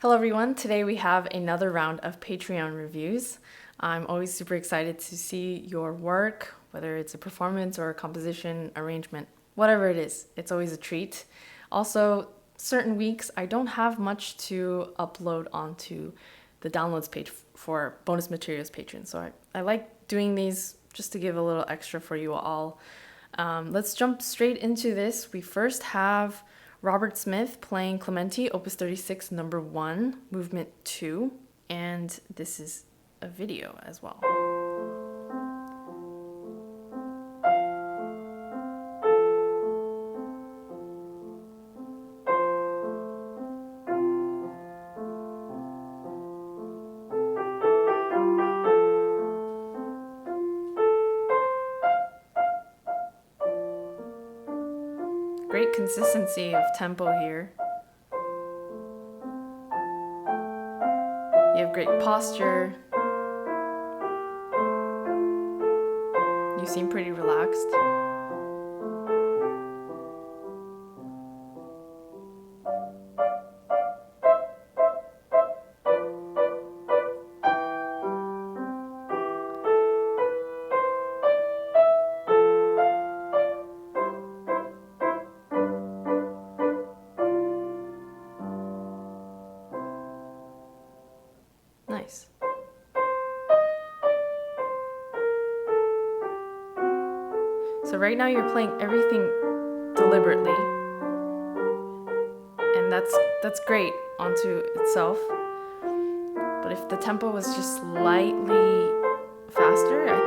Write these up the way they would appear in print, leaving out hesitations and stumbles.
Hello everyone, today we have another round of Patreon reviews. I'm always super excited to see your work, whether it's a performance or a composition, arrangement, whatever it is. It's always a treat. Also, certain weeks I don't have much to upload onto the downloads page for bonus materials patrons. So I like doing these just to give a little extra for you all. Let's jump straight into this. We first have Robert Smith playing Clementi, Opus 36, number 1, movement 2, and this is a video as well. Great consistency of tempo here. You have great posture. You seem pretty relaxed. Nice. So right now you're playing everything deliberately, and that's great onto itself. But if the tempo was just slightly faster, I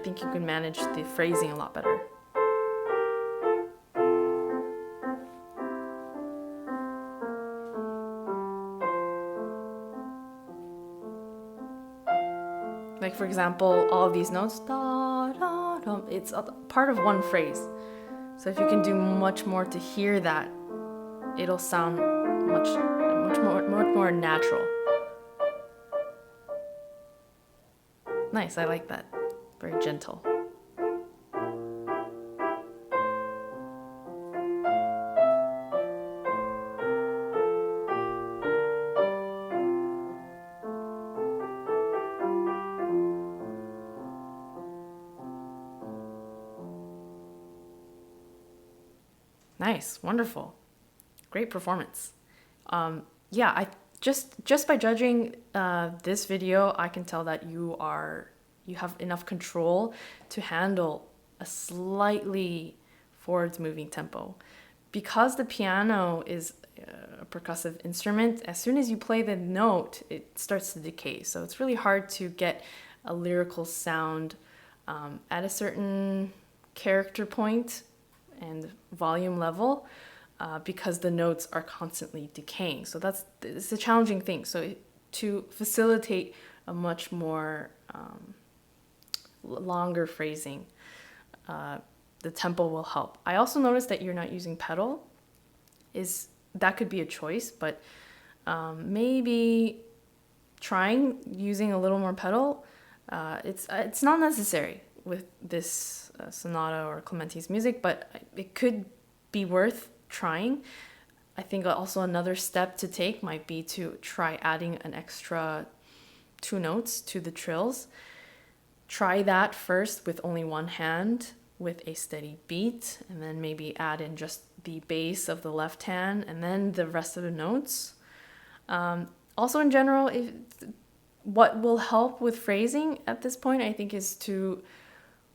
think you can manage the phrasing a lot better. Like for example, all of these notes, da, da, da, it's a part of one phrase. So if you can do much more to hear that, it'll sound much more natural. Nice, I like that. Very gentle. Nice, wonderful, great performance. Yeah, I just by judging this video, I can tell that you have enough control to handle a slightly forwards moving tempo. Because the piano is a percussive instrument, as soon as you play the note, it starts to decay. So it's really hard to get a lyrical sound at a certain character point and volume level because the notes are constantly decaying. So it's a challenging thing. So to facilitate a much more longer phrasing, the tempo will help. I also noticed that you're not using pedal. That could be a choice, but maybe trying using a little more pedal. It's not necessary with this sonata or Clementi's music, but it could be worth trying. I think also another step to take might be to try adding an extra 2 notes to the trills. Try that first with only one hand with a steady beat, and then maybe add in just the bass of the left hand and then the rest of the notes. Also in general, what will help with phrasing at this point, I think, is to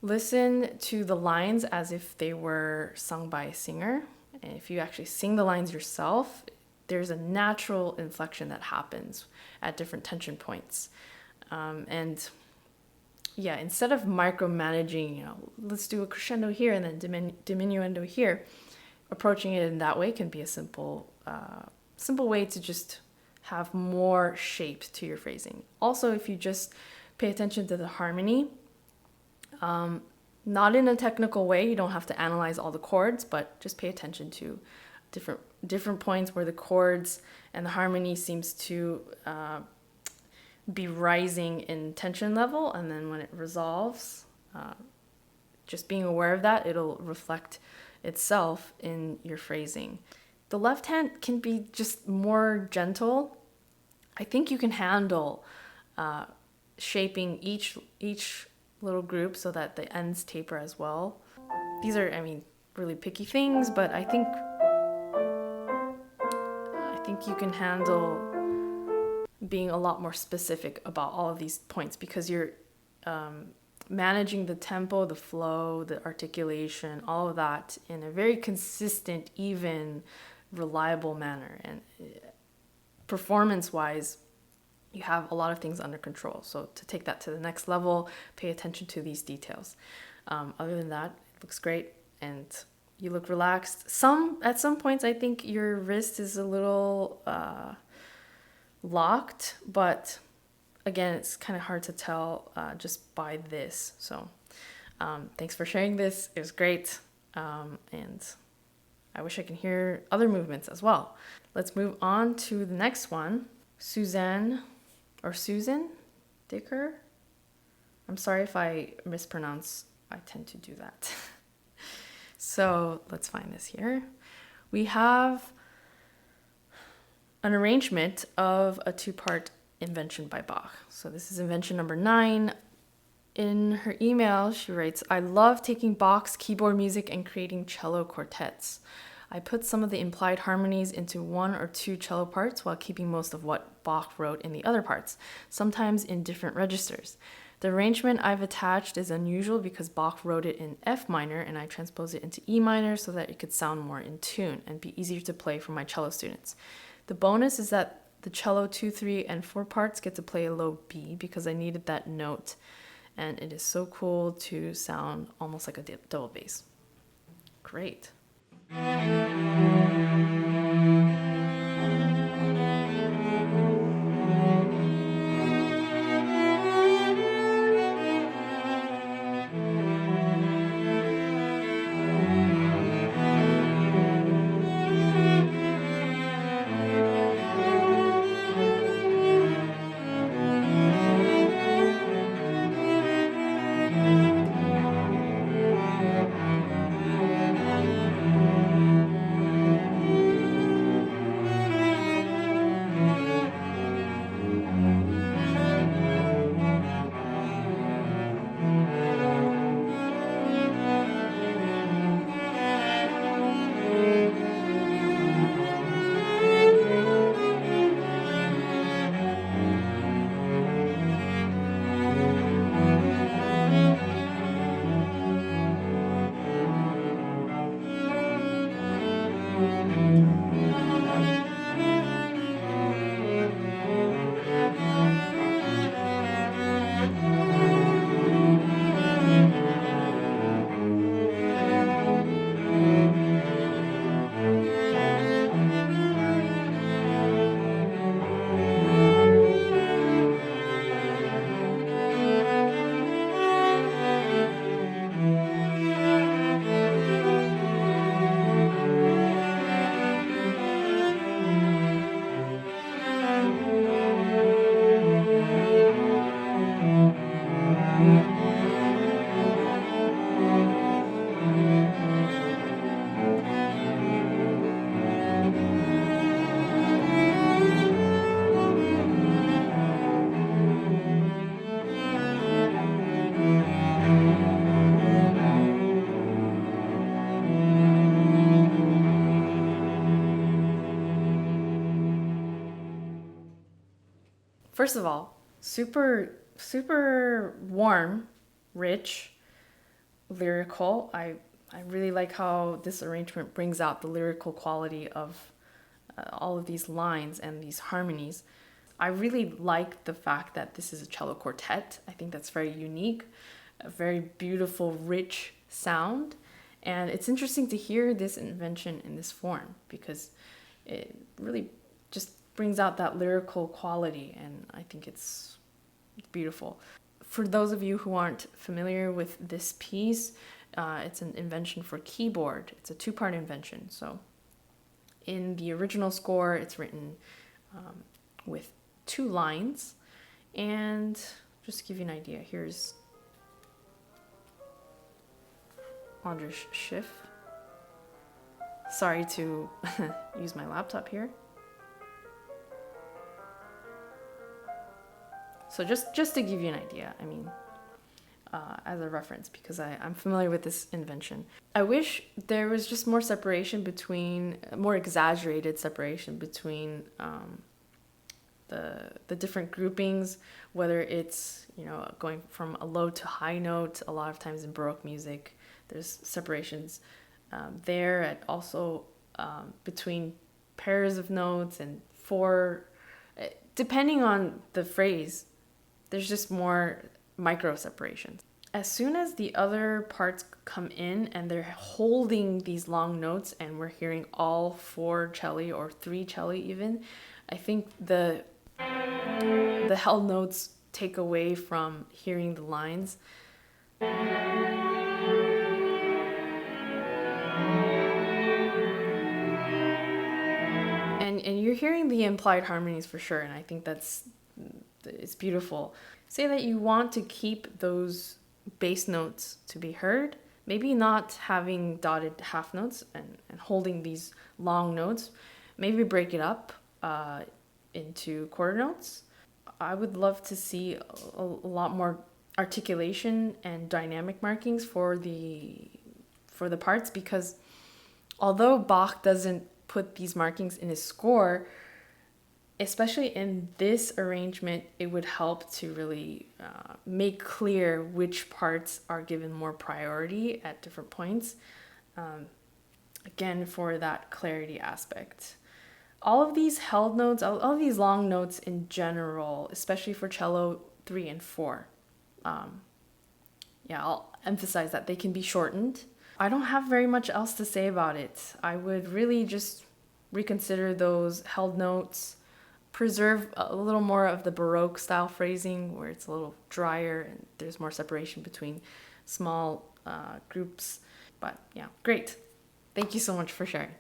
listen to the lines as if they were sung by a singer. And if you actually sing the lines yourself, there's a natural inflection that happens at different tension points. And yeah, instead of micromanaging, let's do a crescendo here and then diminuendo here, approaching it in that way can be a simple way to just have more shape to your phrasing. Also, if you just pay attention to the harmony, not in a technical way, you don't have to analyze all the chords, but just pay attention to different points where the chords and the harmony seems to be rising in tension level, and then when it resolves, just being aware of that, it'll reflect itself in your phrasing. The left hand can be just more gentle. I think you can handle shaping each little group so that the ends taper as well. These are, I mean, really picky things, but I think you can handle being a lot more specific about all of these points because you're managing the tempo, the flow, the articulation, all of that in a very consistent, even, reliable manner. And performance-wise, you have a lot of things under control. So to take that to the next level, pay attention to these details. Other than that, it looks great and you look relaxed. At some points, I think your wrist is a little locked, but again, it's kind of hard to tell just by this. So thanks for sharing this. It was great. And I wish I can hear other movements as well. Let's move on to the next one. Suzanne Dicker. I'm sorry if I mispronounce. I tend to do that. So let's find this here. We have an arrangement of a two-part Invention by Bach. So this is Invention number 9. In her email, she writes, I love taking Bach's keyboard music and creating cello quartets. I put some of the implied harmonies into 1 or 2 cello parts while keeping most of what Bach wrote in the other parts, sometimes in different registers. The arrangement I've attached is unusual because Bach wrote it in F minor and I transposed it into E minor so that it could sound more in tune and be easier to play for my cello students. The bonus is that the cello 2, 3, and 4 parts get to play a low B because I needed that note, and it is so cool to sound almost like a double bass. Great. First of all, super warm, rich, lyrical. I really like how this arrangement brings out the lyrical quality of all of these lines and these harmonies. I really like the fact that this is a cello quartet. I think that's very unique, a very beautiful, rich sound. And it's interesting to hear this invention in this form because it really just brings out that lyrical quality, and I think it's beautiful. For those of you who aren't familiar with this piece, it's an invention for keyboard. It's a 2-part invention. So in the original score, it's written with 2 lines. And just to give you an idea, here's Andras Schiff. Sorry to use my laptop here. So just to give you an idea, I mean, as a reference, because I'm familiar with this invention. I wish there was just more separation between, more exaggerated separation between the different groupings, whether it's, you know, going from a low to high note. A lot of times in Baroque music, there's separations there, and also between pairs of notes and four, depending on the phrase, there's just more micro separations. As soon as the other parts come in and they're holding these long notes and we're hearing all four celli or three celli even, I think the held notes take away from hearing the lines. And you're hearing the implied harmonies for sure, and I think it's beautiful. Say that you want to keep those bass notes to be heard, maybe not having dotted half notes and holding these long notes, maybe break it up into quarter notes. I would love to see a lot more articulation and dynamic markings for the parts, because although Bach doesn't put these markings in his score, especially in this arrangement, it would help to really make clear which parts are given more priority at different points. Again, for that clarity aspect. All of these held notes, all of these long notes in general, especially for cello 3 and 4, I'll emphasize that they can be shortened. I don't have very much else to say about it. I would really just reconsider those held notes, preserve a little more of the Baroque style phrasing where it's a little drier and there's more separation between small groups. But yeah, great. Thank you so much for sharing.